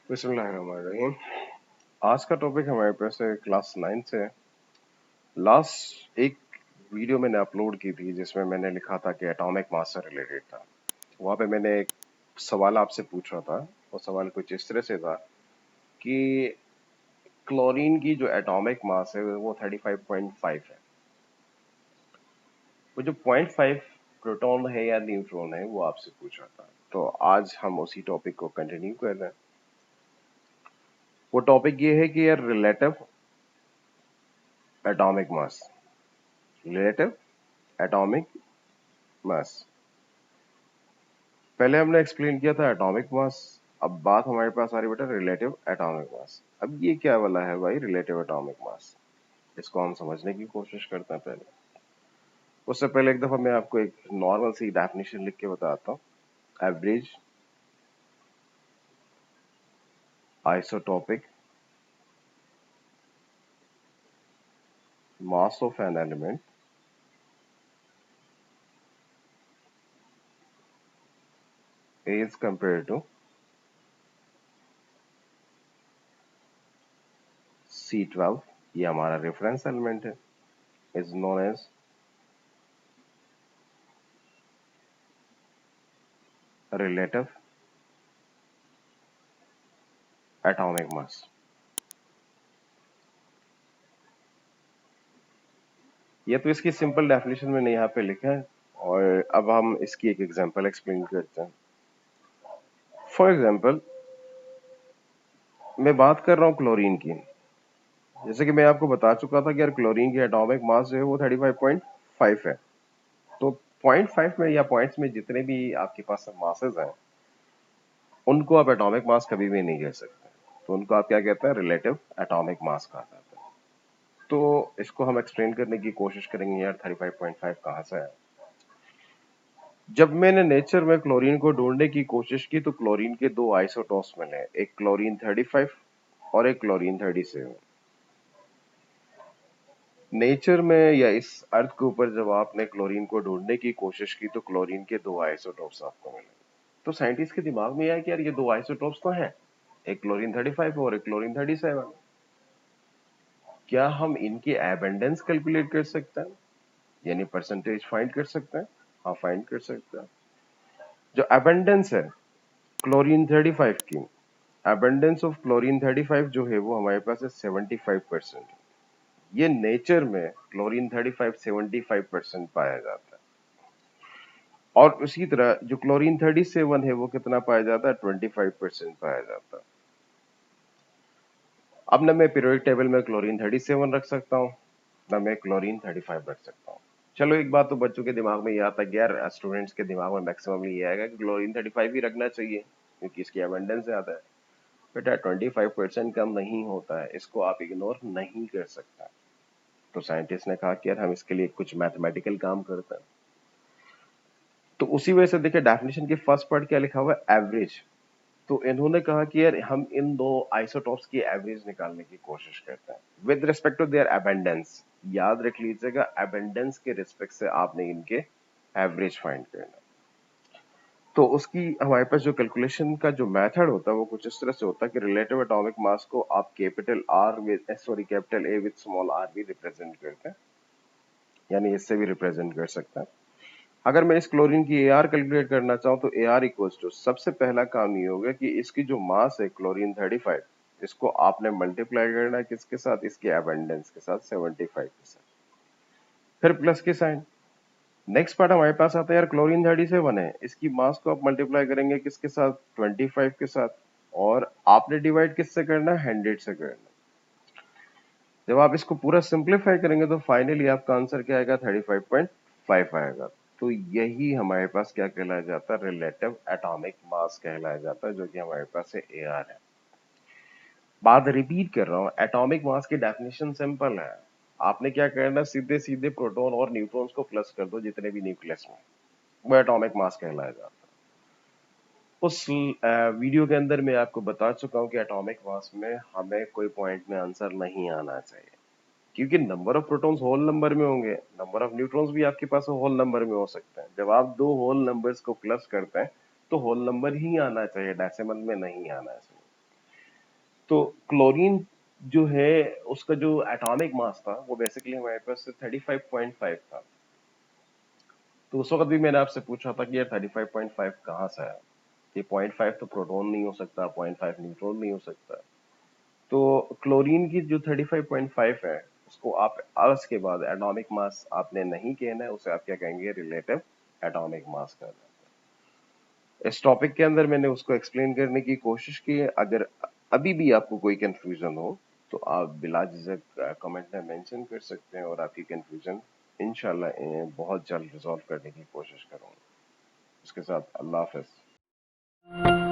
बिस्मिल्लाहिर्रहमानिर्रहीम। आज का टॉपिक हमारे पास है क्लास 9 से। लास्ट एक वीडियो मैंने अपलोड की थी जिसमें मैंने लिखा था कि एटॉमिक मास से रिलेटेड था। वहाँ पे मैंने एक सवाल आपसे पूछा था। वो सवाल कुछ इस तरह से था कि क्लोरीन की जो एटॉमिक मास है वो 35.5 है। वो जो 0.5 प्रोटॉन है या न्यूट्रॉन है वो आपसे पूछा था। तो आज हम उसी टॉपिक को कंटिन्यू कर रहे हैं। वो टॉपिक ये है कि यार रिलेटिव एटॉमिक मास, रिलेटिव एटॉमिक मास। पहले हमने एक्सप्लेन किया था एटॉमिक मास। अब बात हमारे पास आ रही बेटा रिलेटिव एटॉमिक मास। अब ये क्या वाला है भाई रिलेटिव एटॉमिक मास? इसको हम समझने की कोशिश करते हैं। पहले उससे पहले एक दफा मैं आपको एक नॉर्मल सी डेफिनेशन लिख के बताता हूँ। Average isotopic mass of an element is compare to C12, ये हमारा रेफरेंस एलिमेंट है, is known as relative atomic mass. ये तो इसकी सिंपल डेफिनेशन मैंने यहाँ पे लिखा है और अब हम इसकी एक एग्जांपल एक्सप्लेन करते हैं। फॉर एग्जांपल मैं बात कर रहा हूँ क्लोरीन की। जैसे कि मैं आपको बता चुका था कि यार क्लोरीन की एटॉमिक मास जो है वो 35.5 है। तो 0.5 में या पॉइंट्स में जितने भी आपके पास मासेस हैं उनको आप एटॉमिक मास कभी भी नहीं कह सकते। तो उनको आप क्या कहते हैं? रिलेटिव एटॉमिक मास कहा जाता है। तो इसको हम एक्सप्लेन करने की कोशिश करेंगे यार 35.5 कहाँ से है। जब मैंने नेचर में क्लोरीन को ढूंढने की कोशिश की तो क्लोरीन के दो आइसोटोप्स मिले, एक क्लोरीन 35 और एक क्लोरीन 37। नेचर में या इस अर्थ के ऊपर जब आपने क्लोरीन को ढूंढने की कोशिश की तो क्लोरीन के दो आइसोटोप्स आपको मिले। तो साइंटिस्ट के दिमाग में आया कि यार ये दो आइसोटोप्स तो हैं, एक क्लोरीन 35 और एक क्लोरीन 37। क्या हम इनकी एबंडेंस कैलकुलेट कर सकते हैं, यानी परसेंटेज फाइंड कर सकते हैं? हाँ, फाइंड कर सकते हैं। जो एबंडेंस है क्लोरीन 35 की, एबंडेंस ऑफ क्लोरीन 35 जो है वो हमारे पास है 75%। ये नेचर में क्लोरीन 35 75% पाया जाता है। और उसी तरह जो क्लोरीन 37 है वो कितना पाया जाता है? 25% पाया जाता है। अब ना मैं पीरियोडिक टेबल में क्लोरीन 37 रख सकता हूँ, ना मैं क्लोरीन 35 रख सकता हूँ। चलो एक बात तो बच्चों के दिमाग में ये आता है कि यार स्टूडेंट्स के दिमाग में मैक्सिमम ये आएगा कि क्लोरीन 35 ही रखना चाहिए क्योंकि इसकी अबंडेंस ज्यादा है। बेटा 25% कम नहीं होता है, इसको आप इग्नोर नहीं कर सकता। तो साइंटिस्ट ने कहा कि यार हम इसके लिए कुछ मैथमेटिकल काम करते हैं। तो उसी वजह से देखिए डेफिनेशन के फर्स्ट पार्ट क्या लिखा हुआ है? एवरेज। तो इन्होंने कहा कि यार हम इन दो आइसोटॉप्स की एवरेज निकालने की कोशिश करते हैं with respect to their abundance. याद रख लीजिएगा एबंडेंस के रिस्पेक्ट से आपने इनके एवरेज फाइंड करना। तो उसकी हमारे पास जो कैलकुलेशन का जो मेथड होता है वो कुछ इस तरह से होता है कि रिलेटिव एटॉमिक मास को आप capital A with small R भी रिप्रेजेंट करते हैं, यानी इससे भी रिप्रेजेंट कर सकते हैं। अगर मैं इस क्लोरीन की एआर कैलकुलेट करना चाहूँ तो एआर इक्वल्स टू, सबसे पहला काम ये होगा कि इसकी जो मास है क्लोरीन 35, इसको आपने मल्टीप्लाई करना है किसके साथ? इसके एबंडेंस के साथ, 75 के साथ, फिर प्लस के साइन। नेक्स्ट पार्ट हमारे पास आता है यार क्लोरीन 37 है, इसकी मास को आप मल्टीप्लाई करेंगे किसके साथ? 25 के साथ। और आपने डिवाइड किससे करना है? 100 से करना। जब आप इसको पूरा सिंप्लीफाई करेंगे तो फाइनली आपका आंसर क्या आएगा? 35.5 आएगा। तो यही हमारे पास क्या कहलाया जाता है? रिलेटिव एटॉमिक मास कहलाया जाता है, जो कि हमारे पास है एआर है। बात रिपीट कर रहा हूं, एटॉमिक मास की डेफिनेशन सिंपल है। आपने क्या करना? सीधे सीधे प्रोटॉन और न्यूट्रॉन्स को प्लस कर दो जितने भी न्यूक्लियस में, वो एटॉमिक मास कहलाया जाता है। उस वीडियो के अंदर मैं आपको बता चुका हूं कि एटॉमिक मास में हमें कोई पॉइंट में आंसर नहीं आना चाहिए, क्योंकि number of protons whole number में होंगे, नंबर ऑफ न्यूट्रॉन्स भी आपके पास होल नंबर में हो सकते हैं। जब आप दो होल नंबर्स को प्लस करते हैं तो होल नंबर ही आना चाहिए, डेसिमल में नहीं आना चाहिए। तो क्लोरीन जो है उसका जो एटॉमिक मास था वो बेसिकली हमारे पास 35.5 था। तो उस वक्त भी मैंने आपसे पूछा था कि यार 35.5 कहाँ से आया? ये 0.5 तो प्रोटॉन नहीं हो सकता, 0.5 न्यूट्रॉन नहीं हो सकता। तो क्लोरीन की जो 35.5 है उसको आप आज के बाद एटॉमिक मास आपने नहीं कहना है, उसे आप क्या कहेंगे? रिलेटिव एटॉमिक मास कहना है। इस टॉपिक के अंदर मैंने उसको एक्सप्लेन करने की कोशिश की है। अगर अभी भी आपको कोई कंफ्यूजन हो तो आप बिला झिझक कमेंट में मेंशन कर सकते हैं और आपकी कंफ्यूजन इंशाल्लाह बहुत जल्द रिजॉल्व करने की कोशिश करूंगा। उसके साथ अल्लाह हाफिज।